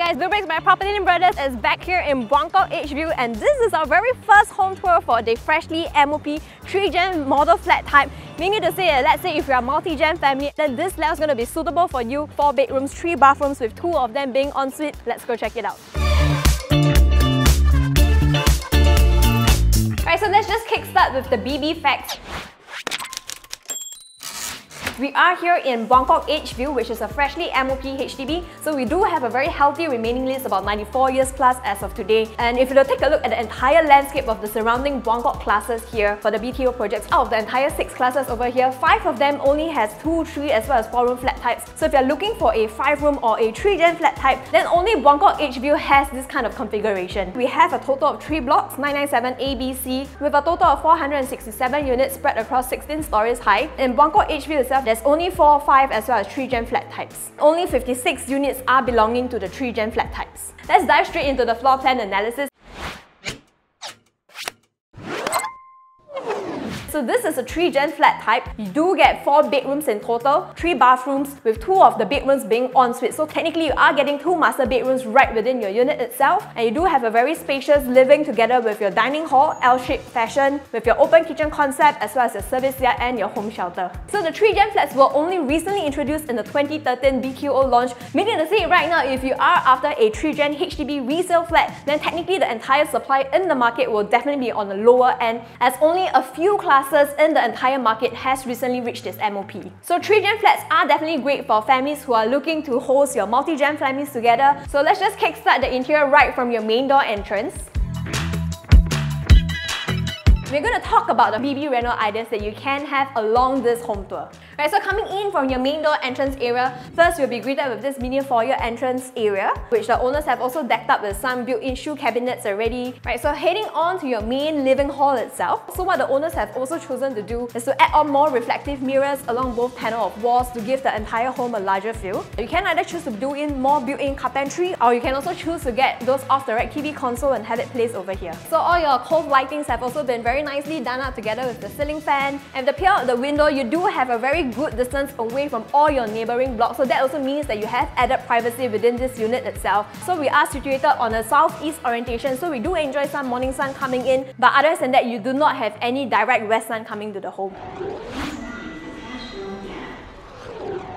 guys, bleubricks by PropertyLimBrothers is back here in Buangkok Edgeview, and this is our very first home tour for the freshly MOP 3-gen model flat type. Meaning to say that, let's say if you're a multi-gen family, then this layout is going to be suitable for you. 4 bedrooms, 3 bathrooms with 2 of them being ensuite. Let's go check it out. Right, so let's just kickstart with the BB facts. We are here in Buangkok Edgeview, which is a freshly MOP HDB, so we do have a very healthy remaining lease, about 94 years plus as of today. And if you take a look at the entire landscape of the surrounding Buangkok classes here for the BTO projects, out of the entire 6 classes over here, 5 of them only has 2, 3 as well as 4-room flat types. So if you're looking for a 5-room or a 3-gen flat type, then only Buangkok Edgeview has this kind of configuration. We have a total of 3 blocks, 997 ABC, with a total of 467 units spread across 16 stories high. In Buangkok Edgeview itself, there's only 4, 5 as well as 3-gen flat types. Only 56 units are belonging to the 3-gen flat types. Let's dive straight into the floor plan analysis. So this is a 3-gen flat type. You do get 4 bedrooms in total, 3 bathrooms, with 2 of the bedrooms being ensuite. So technically you are getting 2 master bedrooms right within your unit itself, and you do have a very spacious living together with your dining hall, L-shaped fashion, with your open kitchen concept as well as your service yard and your home shelter. So the 3-gen flats were only recently introduced in the 2013 BQO launch, meaning to say right now if you are after a 3-gen HDB resale flat, then technically the entire supply in the market will definitely be on the lower end, as only a few classes in the entire market has recently reached this MOP. So 3-gen flats are definitely great for families who are looking to host your multi-gen families together. So let's just kickstart the interior right from your main door entrance. We're going to talk about the BB rental ideas that you can have along this home tour. Right, so coming in from your main door entrance area, first you'll be greeted with this mini foyer entrance area, which the owners have also decked up with some built-in shoe cabinets already. Right, so heading on to your main living hall itself. So what the owners have also chosen to do is to add on more reflective mirrors along both panel of walls to give the entire home a larger feel. You can either choose to do in more built-in carpentry, or you can also choose to get those off-the-rack TV console and have it placed over here. So all your cove lightings have also been very nicely done up together with the ceiling fan. And if you peer out the window, you do have a very good distance away from all your neighbouring blocks, so that also means that you have added privacy within this unit itself. So we are situated on a southeast orientation, so we do enjoy some morning sun coming in, but other than that, you do not have any direct west sun coming to the home.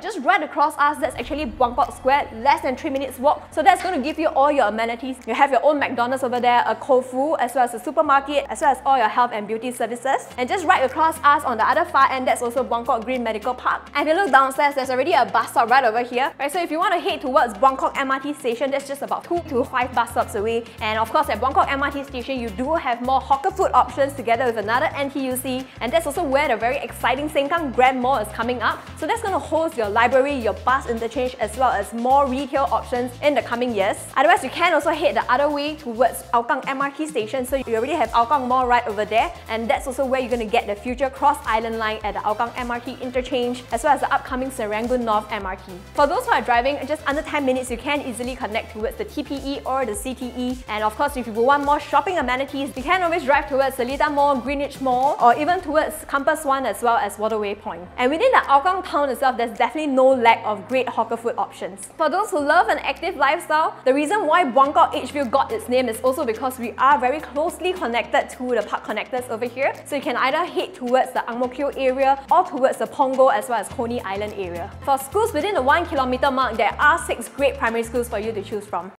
Just right across us, that's actually Buangkok Square, less than 3 minutes walk. So that's going to give you all your amenities. You have your own McDonald's over there, a Kofu, as well as a supermarket, as well as all your health and beauty services. And just right across us on the other far end, that's also Buangkok Green Medical Park. And if you look downstairs, there's already a bus stop right over here. Right, so if you want to head towards Buangkok MRT Station, that's just about 2 to 5 bus stops away. And of course, at Buangkok MRT Station, you do have more hawker food options together with another NTUC. And that's also where the very exciting Sengkang Grand Mall is coming up. So that's going to host your library, your bus interchange, as well as more retail options in the coming years. Otherwise, you can also head the other way towards Hougang MRT Station. So you already have Hougang Mall right over there, and that's also where you're going to get the future Cross Island line at the Hougang MRT interchange, as well as the upcoming Serangoon North MRT. For those who are driving just under 10 minutes, you can easily connect towards the TPE or the CTE. And of course, if you want more shopping amenities, you can always drive towards Seletar Mall, Greenwich Mall, or even towards Compass One as well as Waterway Point. And within the Hougang town itself, there's definitely no lack of great hawker food options. For those who love an active lifestyle, the reason why Buangkok Edgeview got its name is also because we are very closely connected to the park connectors over here. So you can either head towards the Ang Mo Kio area or towards the Punggol as well as Coney Island area. For schools within the 1 kilometer mark, there are 6 great primary schools for you to choose from.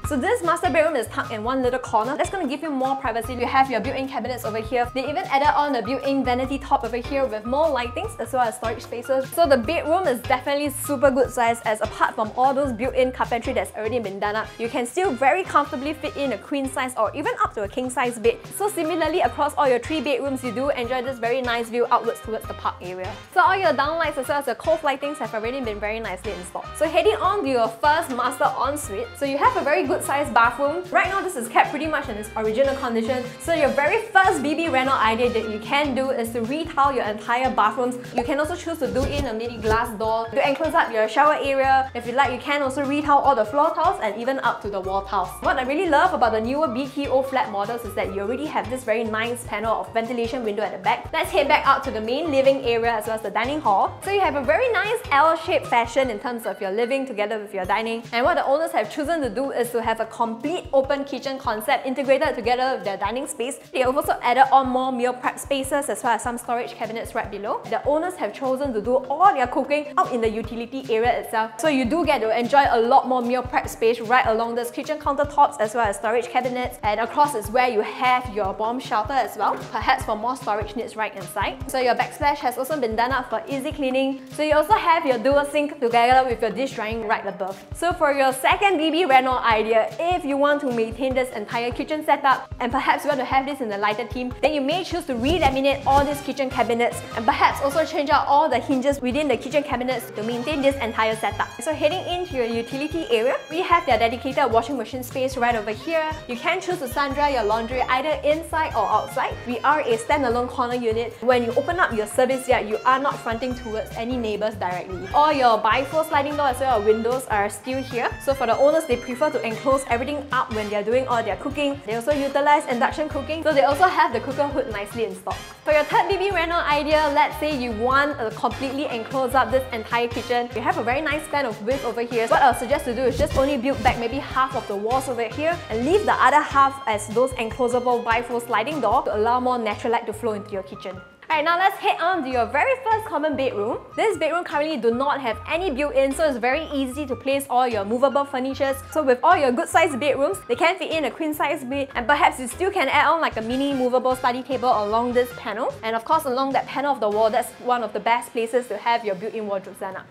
So this master bedroom is tucked in one little corner. That's going to give you more privacy. You have your built-in cabinets over here. They even added on a built-in vanity top over here with more lightings as well as storage spaces. So the bedroom is definitely super good size, as apart from all those built-in carpentry that's already been done up, you can still very comfortably fit in a queen size or even up to a king size bed. So similarly, across all your 3 bedrooms, you do enjoy this very nice view outwards towards the park area. So all your downlights as well as your cove lightings have already been very nicely installed. So heading on to your first master ensuite, so you have a very good good sized bathroom. Right now this is kept pretty much in its original condition. So your very first BB reno idea that you can do is to retile your entire bathrooms. You can also choose to do in a mini glass door to enclose up your shower area. If you like, you can also retile all the floor tiles and even up to the wall tiles. What I really love about the newer BTO flat models is that you already have this very nice panel of ventilation window at the back. Let's head back out to the main living area as well as the dining hall. So you have a very nice L-shaped fashion in terms of your living together with your dining. And what the owners have chosen to do is to have a complete open kitchen concept integrated together with their dining space. They have also added on more meal prep spaces as well as some storage cabinets right below. The owners have chosen to do all their cooking out in the utility area itself. So you do get to enjoy a lot more meal prep space right along this kitchen countertops as well as storage cabinets. And across is where you have your bomb shelter as well, perhaps for more storage needs right inside. So your backsplash has also been done up for easy cleaning. So you also have your dual sink together with your dish drying right above. So for your second BB reno idea, if you want to maintain this entire kitchen setup and perhaps you want to have this in the lighter theme, then you may choose to re-laminate all these kitchen cabinets and perhaps also change out all the hinges within the kitchen cabinets to maintain this entire setup. So heading into your utility area, we have their dedicated washing machine space right over here. You can choose to sun-dry your laundry either inside or outside. We are a standalone corner unit. When you open up your service yard, you are not fronting towards any neighbours directly. All your bifold sliding door as well as windows are still here. So for the owners, they prefer to enclose everything up when they are doing all their cooking. They also utilize induction cooking, so they also have the cooker hood nicely installed. For your third BB reno idea, let's say you want to completely enclose up this entire kitchen. You have a very nice span of width over here. What I'll suggest to do is just only build back maybe half of the walls over here and leave the other half as those enclosable bifold sliding door to allow more natural light to flow into your kitchen. Alright, now let's head on to your very first common bedroom. This bedroom currently do not have any built-in, so it's very easy to place all your movable furnitures. So with all your good sized bedrooms, they can fit in a queen size bed, and perhaps you still can add on like a mini movable study table along this panel. And of course, along that panel of the wall, that's one of the best places to have your built-in wardrobes done up.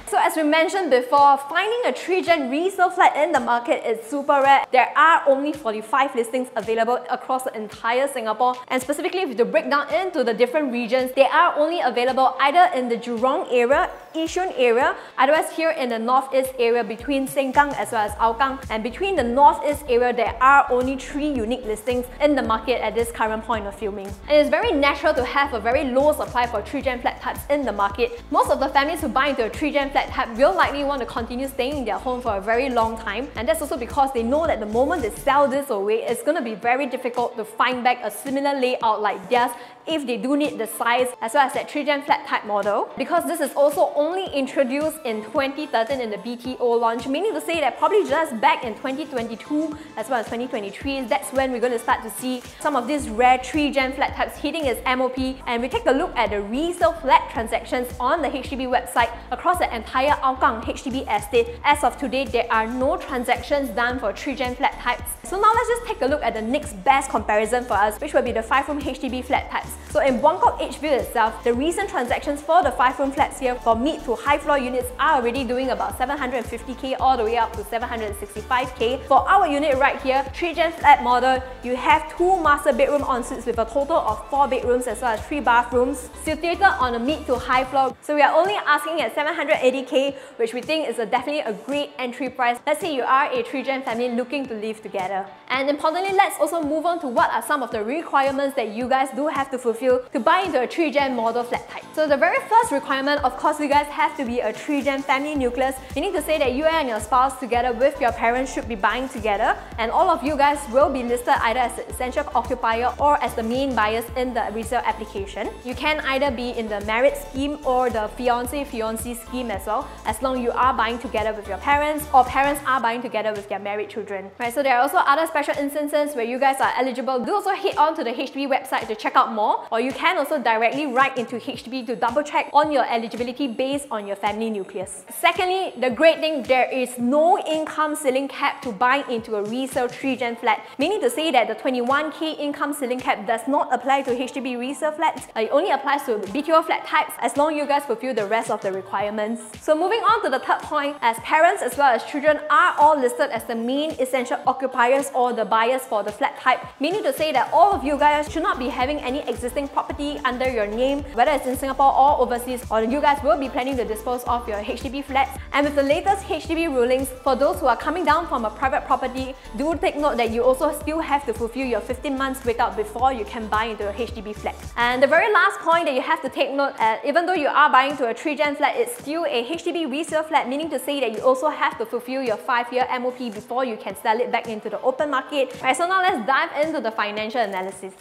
So as we mentioned before, finding a 3-gen resale flat in the market is super rare. There are only 45 listings available across the entire Singapore, and specifically if you break down into the different regions, they are only available either in the Jurong area, Yishun area, otherwise here in the northeast area between Sengkang as well as Hougang. And between the northeast area, there are only 3 unique listings in the market at this current point of filming. And it's very natural to have a very low supply for 3-gen flat types in the market. Most of the families who buy into a 3-gen flat type will likely want to continue staying in their home for a very long time, and that's also because they know that the moment they sell this away, it's going to be very difficult to find back a similar layout like theirs if they do need the size as well as that 3-gen flat type model, because this is also only introduced in 2013 in the BTO launch, meaning to say that probably just back in 2022 as well as 2023, that's when we're going to start to see some of these rare 3-gen flat types hitting its MOP. And we take a look at the resale flat transactions on the HDB website across the entire Hougang HDB estate. As of today, there are no transactions done for 3-gen flat types. So now let's just take a look at the next best comparison for us, which will be the 5-room HDB flat types. So in Buangkok Edgeview itself, the recent transactions for the 5-room flats here for mid to high floor units are already doing about 750k all the way up to 765k. For our unit right here, 3-gen flat model, you have 2 master bedroom ensuites with a total of 4 bedrooms as well as 3 bathrooms, situated on a mid to high floor. So we are only asking at 780k, which we think is definitely a great entry price. Let's say you are a 3-gen family looking to live together. And importantly, let's also move on to what are some of the requirements that you guys do have to fulfill to buy into a 3-gen model flat type. So the very first requirement, of course, you guys have to be a 3-gen family nucleus, meaning to say that you and your spouse together with your parents should be buying together, and all of you guys will be listed either as the essential occupier or as the main buyers in the resale application. You can either be in the married scheme or the fiancé-fiancée scheme as well, as long as you are buying together with your parents or parents are buying together with their married children. Right, so there are also other special instances where you guys are eligible. Do also head on to the HDB website to check out more, or you can also directly write into HDB to double check on your eligibility based on your family nucleus. Secondly, the great thing, there is no income ceiling cap to buy into a resale 3-gen flat, meaning to say that the 21k income ceiling cap does not apply to HDB resale flats. It only applies to BTO flat types as long as you guys fulfill the rest of the requirements. So moving on to the third point, as parents as well as children are all listed as the main essential occupiers or the buyers for the flat type, meaning to say that all of you guys should not be having any existing property under your name, whether it's in Singapore or overseas, or you guys will be planning to dispose of your HDB flats. And with the latest HDB rulings, for those who are coming down from a private property, do take note that you also still have to fulfill your 15 months wait out before you can buy into a HDB flat. And the very last point that you have to take note, even though you are buying to a 3-gen flat, it's still a HDB resale flat, meaning to say that you also have to fulfill your 5-year MOP before you can sell it back into the open market. Alright, so now let's dive into the financial analysis.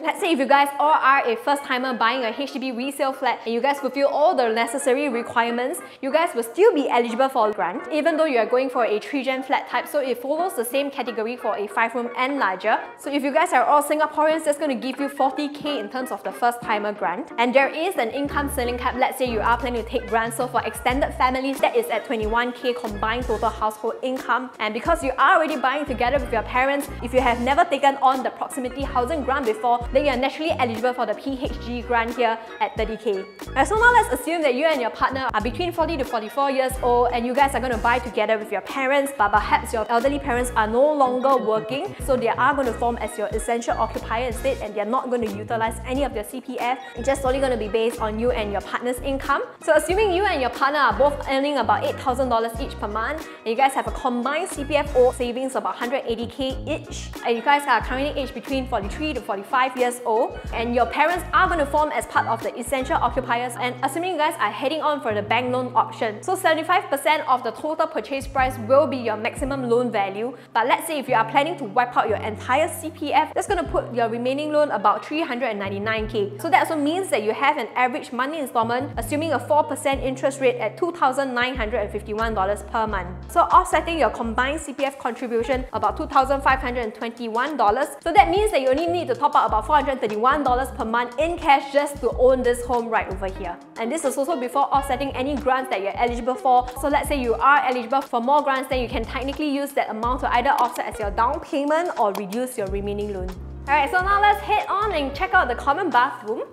Let's say if you guys all are a first-timer buying a HDB resale flat and you guys fulfill all the necessary requirements, you guys will still be eligible for a grant, even though you are going for a 3-gen flat type, so it follows the same category for a 5-room and larger. So if you guys are all Singaporeans, that's going to give you 40k in terms of the first-timer grant. And there is an income ceiling cap. Let's say you are planning to take grants, so for extended families, that is at 21k combined total household income. And because you are already buying together with your parents, if you have never taken on the proximity housing grant before, then you are naturally eligible for the PHG grant here at 30k. Alright, so now let's assume that you and your partner are between 40 to 44 years old and you guys are going to buy together with your parents, but perhaps your elderly parents are no longer working, so they are going to form as your essential occupier instead, and they are not going to utilize any of your CPF. It's just solely going to be based on you and your partner's income. So assuming you and your partner are both earning about $8,000 each per month, and you guys have a combined CPF or savings of about 180k each, and you guys are currently aged between 43 to 45 years old, and your parents are going to form as part of the essential occupiers, and assuming you guys are heading on for the bank loan option, so 75% of the total purchase price will be your maximum loan value. But let's say if you are planning to wipe out your entire CPF, that's going to put your remaining loan about 399k. So that also means that you have an average monthly installment, assuming a 4% interest rate at $2,951 per month. So offsetting your combined CPF contribution about $2,521. So that means that you only need to top up about $431 per month in cash just to own this home right over here. And this is also before offsetting any grants that you're eligible for. So let's say you are eligible for more grants, then you can technically use that amount to either offset as your down payment or reduce your remaining loan. Alright, so now let's head on and check out the common bathroom.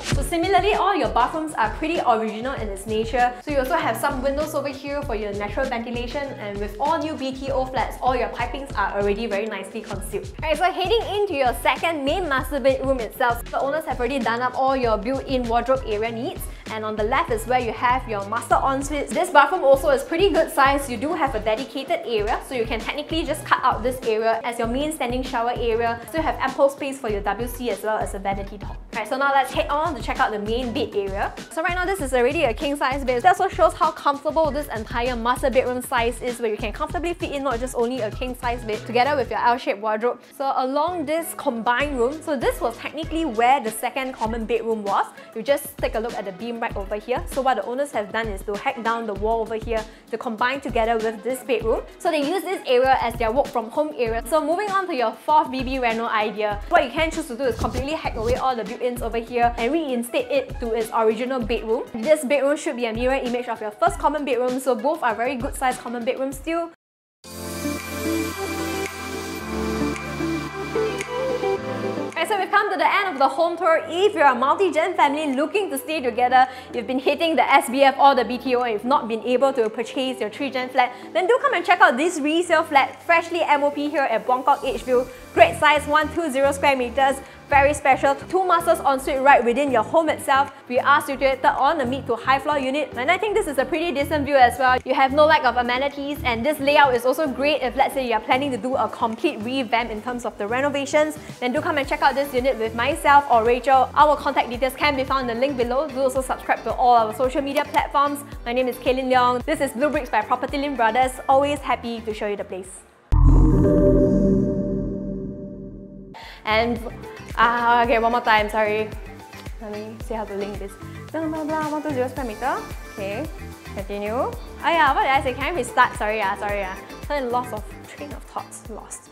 So similarly, all your bathrooms are pretty original in its nature. So you also have some windows over here for your natural ventilation, and with all new BTO flats, all your pipings are already very nicely concealed. Alright, so heading into your second main master bedroom itself, the owners have already done up all your built-in wardrobe area needs. And on the left is where you have your master ensuite. This bathroom also is pretty good size. You do have a dedicated area, so you can technically just cut out this area as your main standing shower area. So you have ample space for your WC as well as a vanity top. Alright, so now let's head on to check out the main bed area. So right now this is already a king size bed. That also shows how comfortable this entire master bedroom size is, where you can comfortably fit in not just only a king size bed together with your L-shaped wardrobe. So along this combined room, so this was technically where the second common bedroom was. You just take a look at the beam right over here. So what the owners have done is to hack down the wall over here to combine together with this bedroom. So they use this area as their work from home area. So moving on to your fourth BB reno idea, what you can choose to do is completely hack away all the built-ins over here and reinstate it to its original bedroom. This bedroom should be a mirror image of your first common bedroom, so both are very good sized common bedrooms still. So we've come to the end of the home tour. If you're a multi-gen family looking to stay together, you've been hitting the SBF or the BTO and you've not been able to purchase your 3-gen flat, then do come and check out this resale flat, freshly MOP here at Buangkok Edgeview. Great size, 120 square meters. Very special, 2 masters ensuite right within your home itself. We are situated on the mid to high floor unit, and I think this is a pretty decent view as well. You have no lack of amenities, and this layout is also great if let's say you are planning to do a complete revamp in terms of the renovations. Then do come and check out this unit with myself or Rachel. Our contact details can be found in the link below. Do also subscribe to all our social media platforms. My name is Caline Leong. This is bleubricks by PropertyLimBrothers. Always happy to show you the place. And okay, one more time, sorry. Let me see how to link this. Blah, blah, blah, 120 square meter. Okay, continue. Oh yeah, what did I say? Can I restart? Sorry, sorry. Loss of train of thoughts, lost.